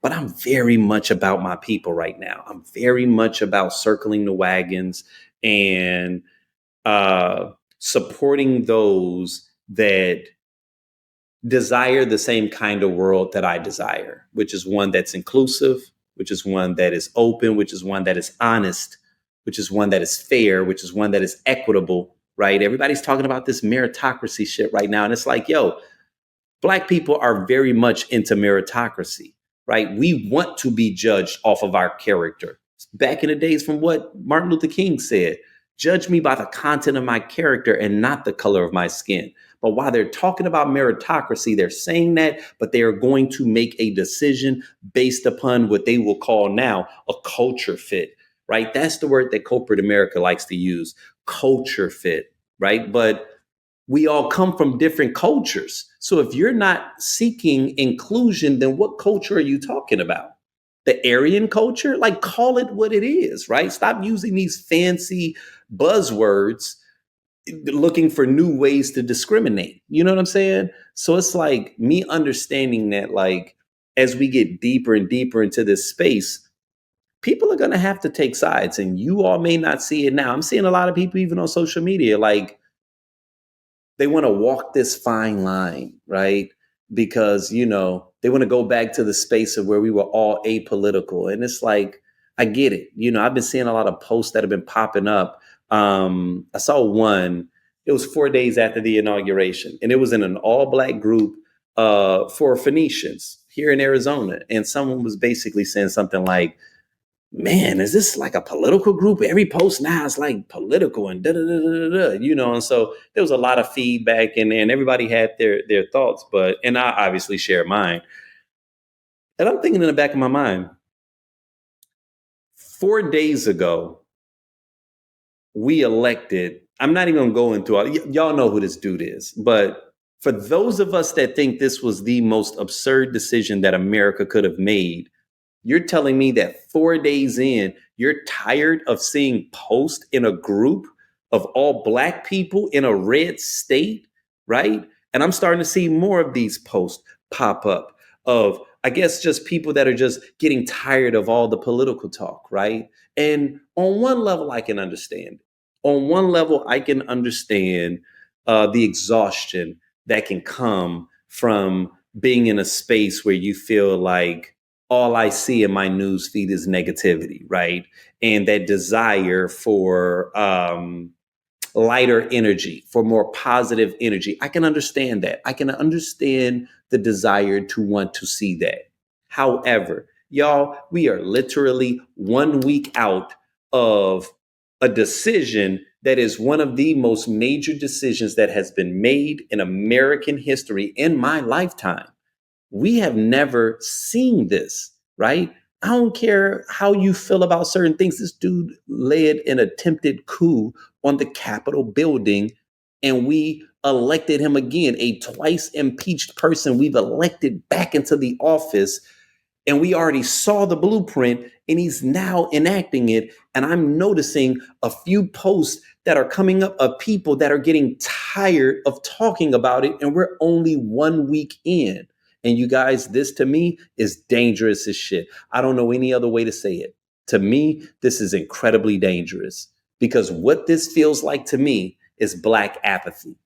but I'm very much about my people right now. I'm very much about circling the wagons and uh, supporting those that desire the same kind of world that I desire, which is one that's inclusive, which is one that is open, which is one that is honest, which is one that is fair, which is one that is equitable, right? Everybody's talking about this meritocracy shit right now. And it's like, yo, Black people are very much into meritocracy, right? We want to be judged off of our character. Back in the days from what Martin Luther King said, judge me by the content of my character and not the color of my skin. But while they're talking about meritocracy, they're saying that, but they are going to make a decision based upon what they will call now a culture fit, right? That's the word that corporate America likes to use, culture fit, right? But we all come from different cultures. So if you're not seeking inclusion, then what culture are you talking about? The Aryan culture? Like, call it what it is, right? Stop using these fancy buzzwords looking for new ways to discriminate. You know what I'm saying? So it's like me understanding that, like, as we get deeper and deeper into this space, people are going to have to take sides. And you all may not see it now. I'm seeing a lot of people, even on social media, like, they want to walk this fine line, right? Because, they want to go back to the space of where we were all apolitical. And it's like, I get it. I've been seeing a lot of posts that have been popping up. I saw one, it was 4 days after the inauguration, and it was in an all Black group for Phoenicians here in Arizona. And someone was basically saying something like, man, is this like a political group? Every post now is like political and da da da da da, and so there was a lot of feedback and everybody had their thoughts, and I obviously share mine. And I'm thinking in the back of my mind, 4 days ago, we elected, I'm not even gonna go into it. Y'all know who this dude is, but for those of us that think this was the most absurd decision that America could have made, you're telling me that 4 days in, you're tired of seeing posts in a group of all Black people in a red state, right? And I'm starting to see more of these posts pop up of, I guess, just people that are just getting tired of all the political talk, right? And on one level, I can understand. On one level, I can understand the exhaustion that can come from being in a space where you feel like all I see in my news feed is negativity, right? And that desire for lighter energy, for more positive energy. I can understand that. I can understand the desire to want to see that. However, y'all, we are literally 1 week out of a decision that is one of the most major decisions that has been made in American history in my lifetime. We have never seen this, right? I don't care how you feel about certain things. This dude led an attempted coup on the Capitol building, and we elected him again, a twice impeached person we've elected back into the office. And we already saw the blueprint, and he's now enacting it. And I'm noticing a few posts that are coming up of people that are getting tired of talking about it. And we're only 1 week in. And you guys, this to me is dangerous as shit. I don't know any other way to say it. To me, this is incredibly dangerous because what this feels like to me is Black apathy.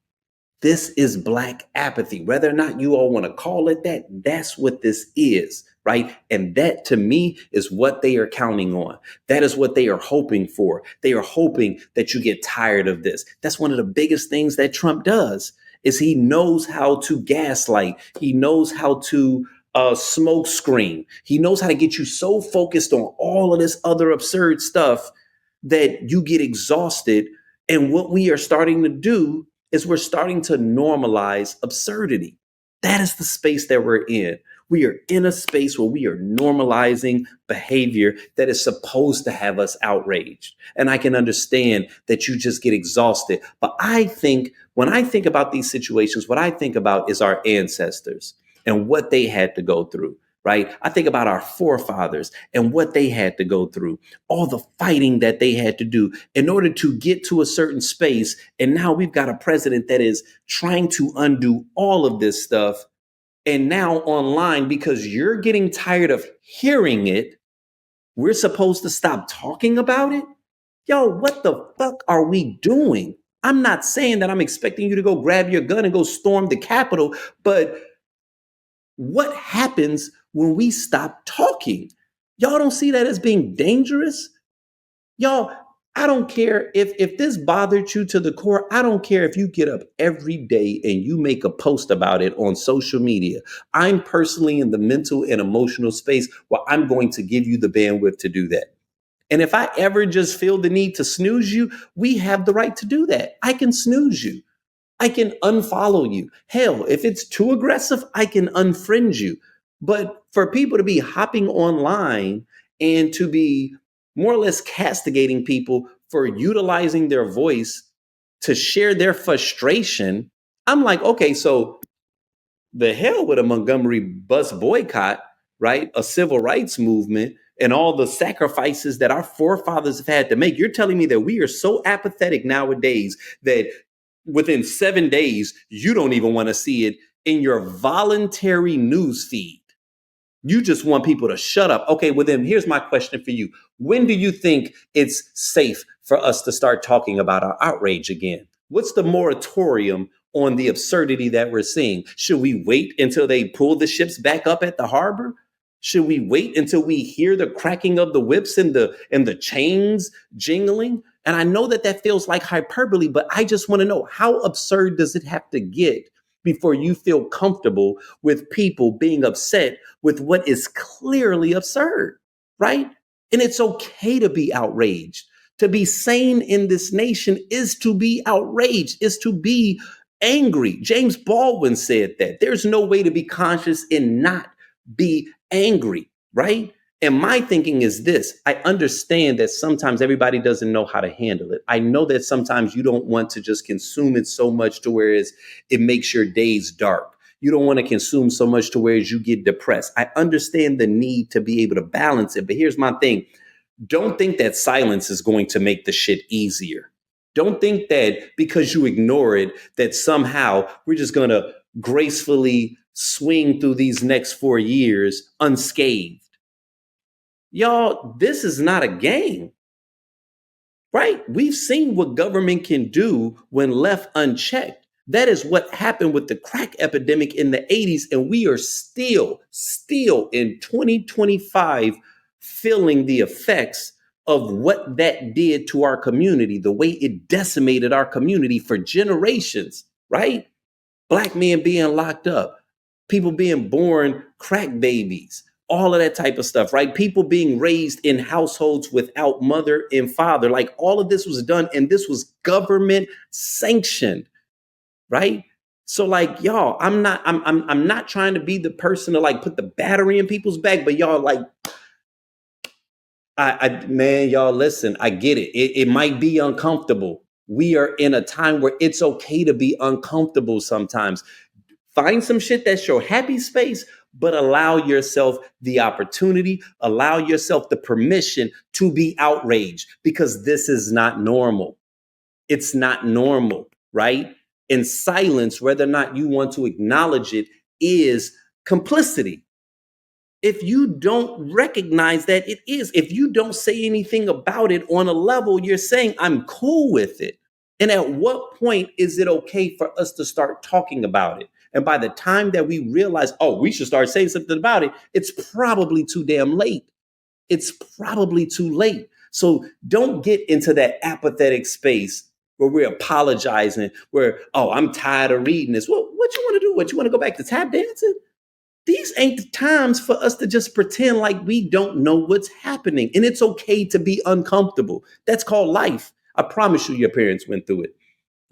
This is Black apathy. Whether or not you all want to call it that, that's what this is, right? And that to me is what they are counting on. That is what they are hoping for. They are hoping that you get tired of this. That's one of the biggest things that Trump does. Is he knows how to gaslight. He knows how to smoke screen. He knows how to get you so focused on all of this other absurd stuff that you get exhausted. And what we are starting to do is we're starting to normalize absurdity. That is the space that we're in. We are in a space where we are normalizing behavior that is supposed to have us outraged. And I can understand that you just get exhausted. But I think when I think about these situations, what I think about is our ancestors and what they had to go through, right? I think about our forefathers and what they had to go through, all the fighting that they had to do in order to get to a certain space. And now we've got a president that is trying to undo all of this stuff. And now online, because you're getting tired of hearing it, we're supposed to stop talking about it? Yo, what the fuck are we doing? I'm not saying that I'm expecting you to go grab your gun and go storm the Capitol, but what happens when we stop talking? Y'all don't see that as being dangerous? Y'all, I don't care if this bothered you to the core. I don't care if you get up every day and you make a post about it on social media. I'm personally in the mental and emotional space where I'm going to give you the bandwidth to do that. And if I ever just feel the need to snooze you, we have the right to do that. I can snooze you. I can unfollow you. Hell, if it's too aggressive, I can unfriend you. But for people to be hopping online and to be more or less castigating people for utilizing their voice to share their frustration, I'm like, okay, so the hell with a Montgomery bus boycott, right? A civil rights movement and all the sacrifices that our forefathers have had to make. You're telling me that we are so apathetic nowadays that within 7 days, you don't even want to see it in your voluntary news feed. You just want people to shut up. Okay, well, then here's my question for you. When do you think it's safe for us to start talking about our outrage again? What's the moratorium on the absurdity that we're seeing? Should we wait until they pull the ships back up at the harbor? Should we wait until we hear the cracking of the whips and the chains jingling? And I know that that feels like hyperbole, but I just want to know, how absurd does it have to get before you feel comfortable with people being upset with what is clearly absurd, right? And it's okay to be outraged. To be sane in this nation is to be outraged, is to be angry. James Baldwin said that there's no way to be conscious and not be angry, right? And my thinking is this: I understand that sometimes everybody doesn't know how to handle it. I know that sometimes you don't want to just consume it so much to where it makes your days dark. You don't want to consume so much to where you get depressed. I understand the need to be able to balance it. But here's my thing: don't think that silence is going to make the shit easier. Don't think that because you ignore it, that somehow we're just going to gracefully swing through these next 4 years unscathed. Y'all, this is not a game, right? We've seen what government can do when left unchecked. That is what happened with the crack epidemic in the 80s. And we are still in 2025 feeling the effects of what that did to our community, the way it decimated our community for generations, right? Black men being locked up, people being born crack babies, all of that type of stuff, right? People being raised in households without mother and father. Like, all of this was done, and this was government sanctioned, right? So like, y'all, I'm not trying to be the person to like put the battery in people's back, but y'all, like, man, y'all, listen, I get it. It might be uncomfortable. We are in a time where it's okay to be uncomfortable sometimes. Find some shit that's your happy space, but allow yourself the opportunity, allow yourself the permission to be outraged, because this is not normal. It's not normal, right? And silence, whether or not you want to acknowledge it, is complicity. If you don't recognize that it is, if you don't say anything about it on a level, you're saying, I'm cool with it. And at what point is it okay for us to start talking about it? And by the time that we realize, oh, we should start saying something about it, it's probably too damn late. It's probably too late. So don't get into that apathetic space where we're apologizing, where, oh, I'm tired of reading this. Well, what you want to do? What, you want to go back to tap dancing? These ain't the times for us to just pretend like we don't know what's happening. And it's okay to be uncomfortable. That's called life. I promise you, your parents went through it.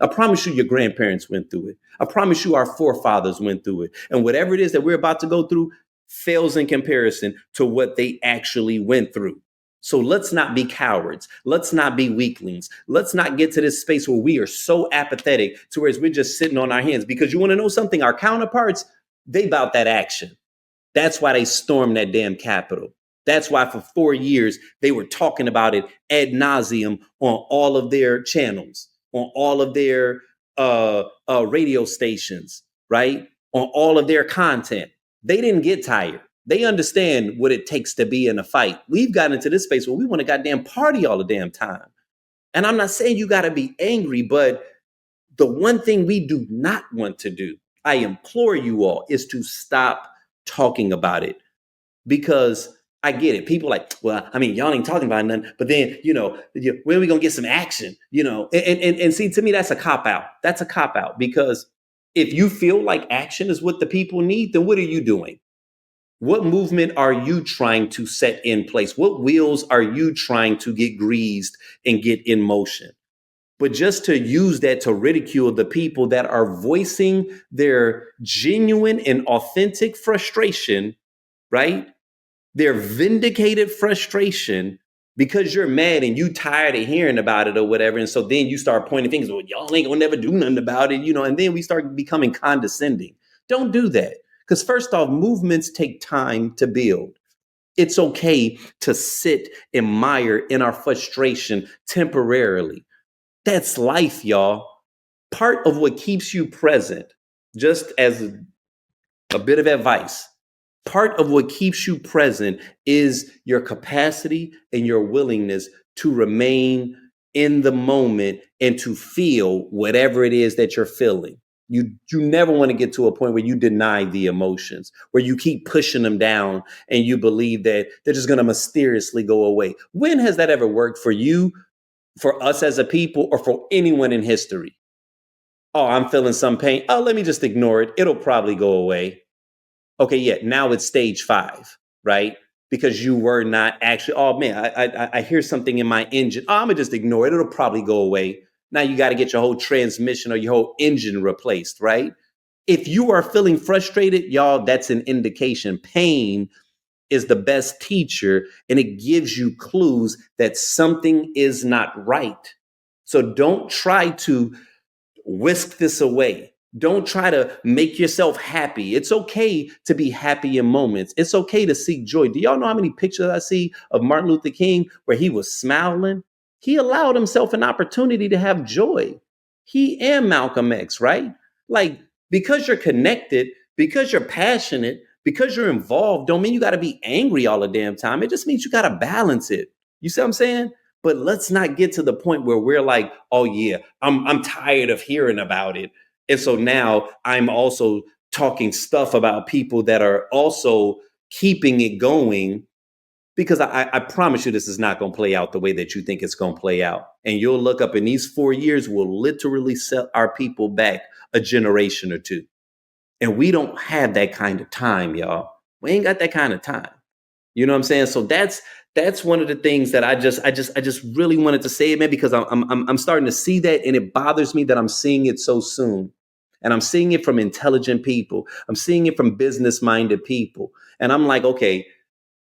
I promise you, your grandparents went through it. I promise you, our forefathers went through it. And whatever it is that we're about to go through fails in comparison to what they actually went through. So let's not be cowards. Let's not be weaklings. Let's not get to this space where we are so apathetic to where we're just sitting on our hands. Because you want to know something? Our counterparts, they about that action. That's why they stormed that damn Capitol. That's why for 4 years they were talking about it ad nauseum on all of their channels, on all of their radio stations, right? on all of their content. They didn't get tired. They understand what it takes to be in a fight. We've gotten into this space where we want to goddamn party all the damn time. And I'm not saying you got to be angry, but the one thing we do not want to do, I implore you all, is to stop talking about it. Because I get it. People like, well, I mean, y'all ain't talking about nothing, but then, when are we going to get some action? And see, to me, that's a cop out. That's a cop out, because if you feel like action is what the people need, then what are you doing? What movement are you trying to set in place? What wheels are you trying to get greased and get in motion? But just to use that to ridicule the people that are voicing their genuine and authentic frustration, right? Their vindicated frustration because you're mad and you tired of hearing about it or whatever. And so then you start pointing fingers, well, y'all ain't gonna never do nothing about it, and then we start becoming condescending. Don't do that. Because first off, movements take time to build. It's okay to sit and mire in our frustration temporarily. That's life, y'all. Part of what keeps you present, just as a bit of advice, part of what keeps you present is your capacity and your willingness to remain in the moment and to feel whatever it is that you're feeling. You never want to get to a point where you deny the emotions, where you keep pushing them down and you believe that they're just going to mysteriously go away. When has that ever worked for you, for us as a people, or for anyone in history? Oh, I'm feeling some pain. Oh, let me just ignore it. It'll probably go away. Okay, yeah, now it's stage 5, right? Because you were not actually, oh man, I hear something in my engine. Oh, I'm gonna just ignore it. It'll probably go away. Now you got to get your whole transmission or your whole engine replaced, right? If you are feeling frustrated, y'all, that's an indication. Pain is the best teacher, and it gives you clues that something is not right. So don't try to whisk this away. Don't try to make yourself happy. It's okay to be happy in moments. It's okay to seek joy. Do y'all know how many pictures I see of Martin Luther King where he was smiling? He allowed himself an opportunity to have joy. He and Malcolm X, right? Like, because you're connected, because you're passionate, because you're involved, don't mean you got to be angry all the damn time. It just means you got to balance it. You see what I'm saying? But let's not get to the point where we're like, oh yeah, I'm tired of hearing about it. And so now I'm also talking stuff about people that are also keeping it going, because I promise you this is not going to play out the way that you think it's going to play out. And you'll look up in these 4 years, we'll literally set our people back a generation or two. And we don't have that kind of time, y'all. We ain't got that kind of time. You know what I'm saying? So that's one of the things that I just really wanted to say, man, because I'm starting to see that, and it bothers me that I'm seeing it so soon. And I'm seeing it from intelligent people. I'm seeing it from business-minded people. And I'm like, okay,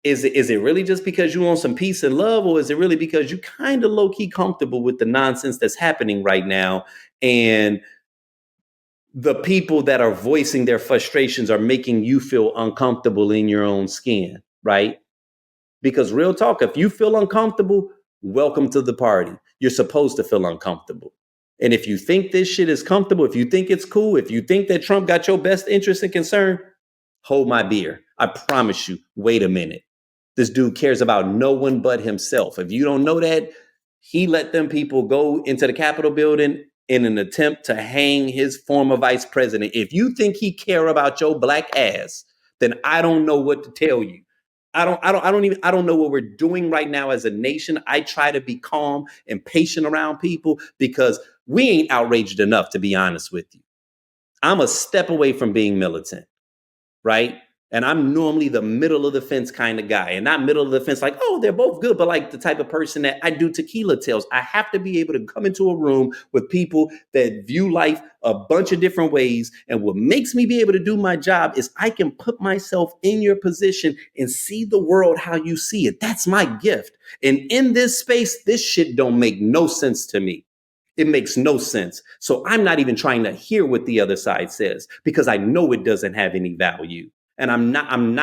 is it really just because you want some peace and love, or is it really because you kind of low-key comfortable with the nonsense that's happening right now? And the people that are voicing their frustrations are making you feel uncomfortable in your own skin, right? Because real talk, if you feel uncomfortable, welcome to the party. You're supposed to feel uncomfortable. And if you think this shit is comfortable, if you think it's cool, if you think that Trump got your best interest and concern, hold my beer. I promise you, wait a minute. This dude cares about no one but himself. If you don't know that, he let them people go into the Capitol building in an attempt to hang his former vice president. If you think he care about your black ass, then I don't know what to tell you. I don't know what we're doing right now as a nation. I try to be calm and patient around people because we ain't outraged enough, to be honest with you. I'm a step away from being militant, right? And I'm normally the middle of the fence kind of guy, and not middle of the fence like, oh, they're both good, but like the type of person that I do tequila tales. I have to be able to come into a room with people that view life a bunch of different ways. And what makes me be able to do my job is I can put myself in your position and see the world how you see it. That's my gift. And in this space, this shit don't make no sense to me. It makes no sense. So I'm not even trying to hear what the other side says because I know it doesn't have any value. And I'm not on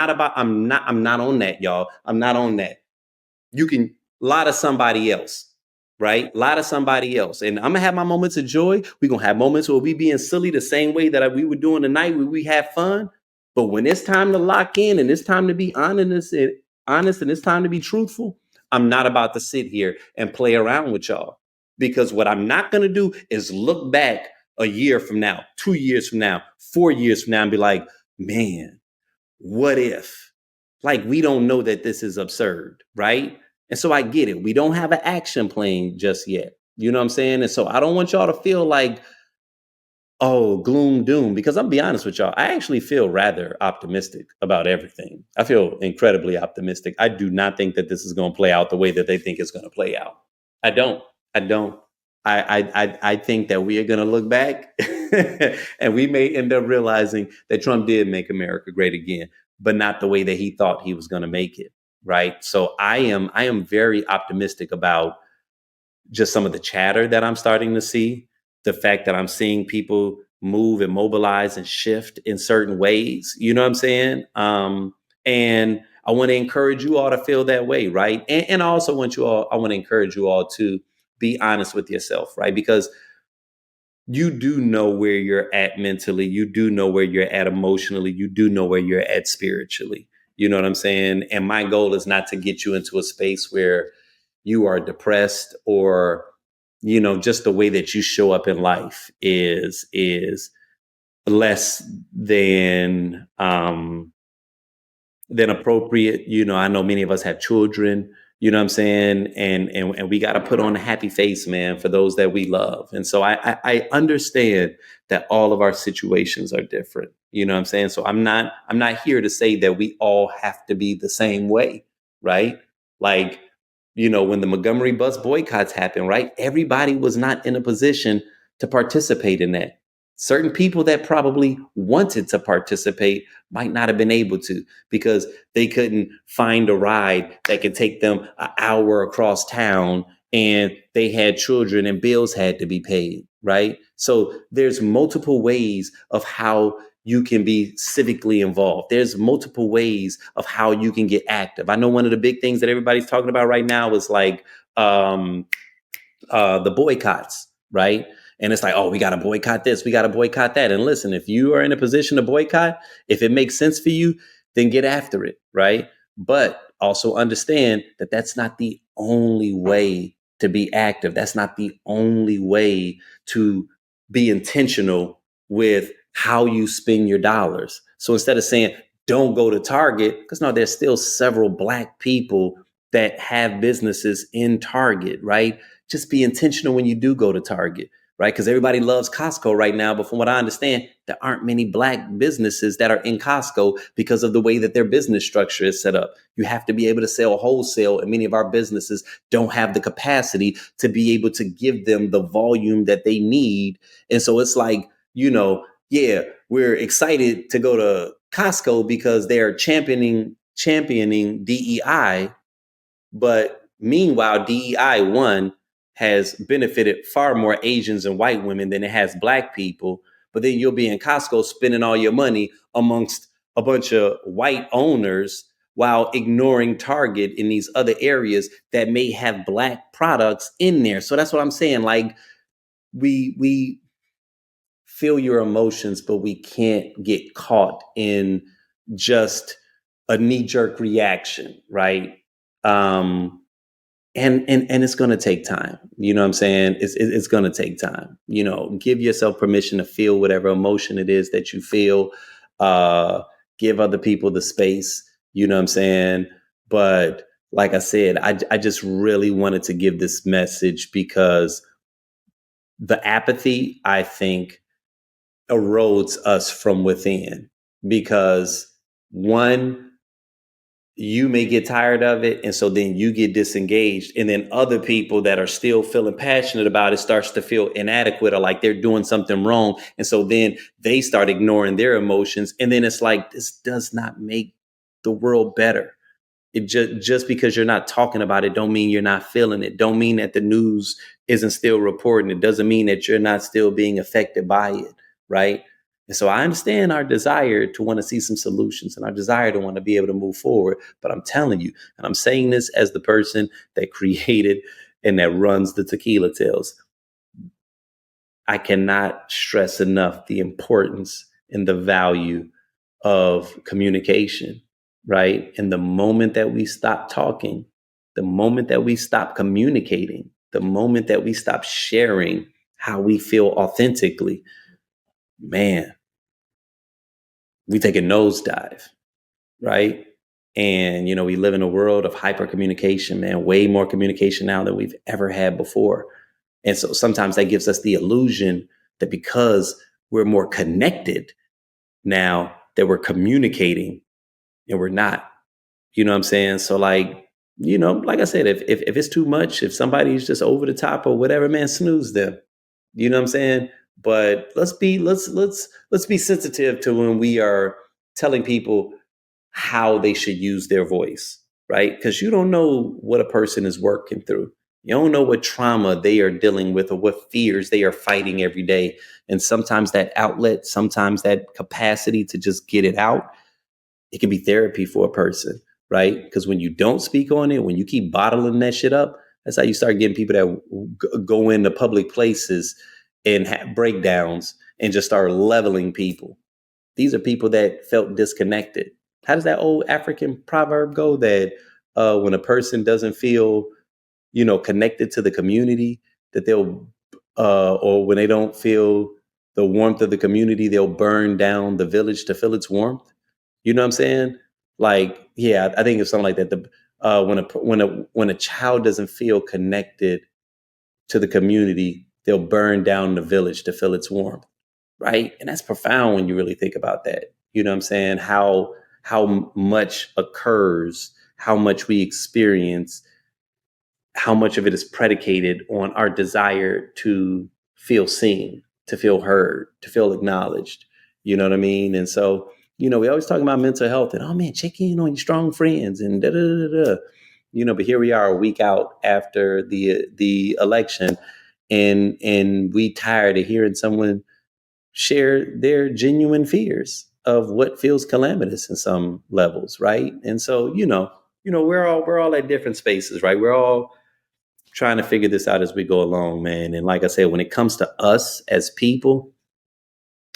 that, y'all. I'm not on that. You can lie to somebody else. right? Lie to somebody else. And I'm gonna have my moments of joy. We're gonna have moments where we being silly the same way that we were doing tonight where we have fun. But when it's time to lock in and it's time to be honest and it's time to be truthful, I'm not about to sit here and play around with y'all. Because what I'm not gonna do is look back a year from now, 2 years from now, 4 years from now, and be like, man, what if? Like, we don't know that this is absurd, right? And so I get it. We don't have an action plan just yet. You know what I'm saying? And so I don't want y'all to feel like, oh, gloom, doom, because I'll be honest with y'all. I actually feel rather optimistic about everything. I feel incredibly optimistic. I do not think that this is going to play out the way that they think it's going to play out. I don't. I don't. I think that we are going to look back and we may end up realizing that Trump did make America great again, but not the way that he thought he was going to make it. Right. So I am very optimistic about just some of the chatter that I'm starting to see, the fact that I'm seeing people move and mobilize and shift in certain ways. You know what I'm saying? And I want to encourage you all to feel that way, right? And I also I want to encourage you all to be honest with yourself, right? Because you do know where you're at mentally, you do know where you're at emotionally, you do know where you're at spiritually. You know what I'm saying? And my goal is not to get you into a space where you are depressed or just the way that you show up in life is less than appropriate. I know many of us have children, you know what I'm saying? And we got to put on a happy face, man, for those that we love. And so I understand that all of our situations are different. You know what I'm saying? So I'm not here to say that we all have to be the same way, right? Like, when the Montgomery bus boycotts happened, right? Everybody was not in a position to participate in that. Certain people that probably wanted to participate might not have been able to because they couldn't find a ride that could take them an hour across town and they had children and bills had to be paid, right? So there's multiple ways of how you can be civically involved. There's multiple ways of how you can get active. I know one of the big things that everybody's talking about right now is like the boycotts, right? And it's like, oh, we got to boycott this, we got to boycott that. And listen, if you are in a position to boycott, if it makes sense for you, then get after it, right? But also understand that that's not the only way to be active. That's not the only way to be intentional with how you spend your dollars. So instead of saying, don't go to Target, because no, there's still several Black people that have businesses in Target, right? Just be intentional when you do go to Target, right? Because everybody loves Costco right now. But from what I understand, there aren't many Black businesses that are in Costco because of the way that their business structure is set up. You have to be able to sell wholesale, and many of our businesses don't have the capacity to be able to give them the volume that they need. And so it's like, yeah, we're excited to go to Costco because they're championing DEI, but meanwhile, DEI one has benefited far more Asians and white women than it has Black people. But then you'll be in Costco spending all your money amongst a bunch of white owners while ignoring Target in these other areas that may have Black products in there. So that's what I'm saying. Like, we feel your emotions, but we can't get caught in just a knee-jerk reaction, right? And it's going to take time. You know what I'm saying? It's going to take time. Give yourself permission to feel whatever emotion it is that you feel. Give other people the space. You know what I'm saying? But like I said, I just really wanted to give this message because the apathy, I think, erodes us from within. Because one, you may get tired of it, and so then you get disengaged, and then other people that are still feeling passionate about it starts to feel inadequate or like they're doing something wrong, and so then they start ignoring their emotions, and then it's like, this does not make the world better. It just because you're not talking about it don't mean you're not feeling it. Don't mean that the news isn't still reporting. It doesn't mean that you're not still being affected by it, right? And so I understand our desire to want to see some solutions and our desire to want to be able to move forward. But I'm telling you, and I'm saying this as the person that created and that runs the tequila tales. I cannot stress enough the importance and the value of communication, right? And the moment that we stop talking, the moment that we stop communicating, the moment that we stop sharing how we feel authentically, man, we take a nosedive, right? And, we live in a world of hyper communication, man, way more communication now than we've ever had before. And so sometimes that gives us the illusion that because we're more connected now, that we're communicating, and we're not. You know what I'm saying? So like I said, if it's too much, if somebody's just over the top or whatever, man, snooze them. You know what I'm saying? But let's be sensitive to when we are telling people how they should use their voice, right? Because you don't know what a person is working through. You don't know what trauma they are dealing with or what fears they are fighting every day. And sometimes that outlet, sometimes that capacity to just get it out, it can be therapy for a person, right? Because when you don't speak on it, when you keep bottling that shit up, that's how you start getting people that go into public places and have breakdowns and just start leveling people. These are people that felt disconnected. How does that old African proverb go that when a person doesn't feel, connected to the community, that they'll, or when they don't feel the warmth of the community, they'll burn down the village to feel its warmth. You know what I'm saying? Like, yeah, I think it's something like that. When a child doesn't feel connected to the community, they'll burn down the village to feel its warmth, right? And that's profound when you really think about that. You know what I'm saying? How much occurs, how much we experience, how much of it is predicated on our desire to feel seen, to feel heard, to feel acknowledged. You know what I mean? And so, we always talk about mental health and, oh man, check in on your strong friends and da da da da. But here we are a week out after the election, and we tired of hearing someone share their genuine fears of what feels calamitous in some levels, right? And so, we're all at different spaces, right? We're all trying to figure this out as we go along, man. And like I said, when it comes to us as people,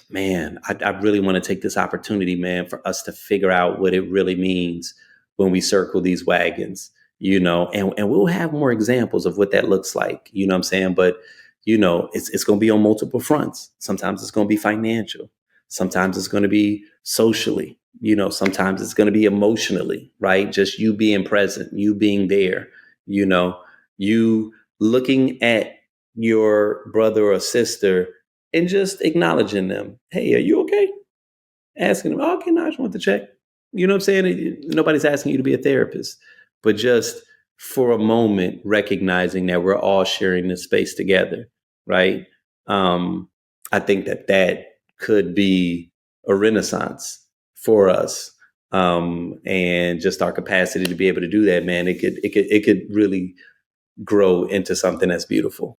man, I really want to take this opportunity, man, for us to figure out what it really means when we circle these wagons, and we'll have more examples of what that looks like, you know what I'm saying? But, it's going to be on multiple fronts. Sometimes it's going to be financial. Sometimes it's going to be socially, sometimes it's going to be emotionally, right? Just you being present, you being there, you looking at your brother or sister and just acknowledging them. Hey, are you okay? Asking them, oh, okay, no, I just want to check. You know what I'm saying? Nobody's asking you to be a therapist, but just for a moment, recognizing that we're all sharing this space together, right? I think that could be a renaissance for us. And just our capacity to be able to do that, man, it could really grow into something that's beautiful.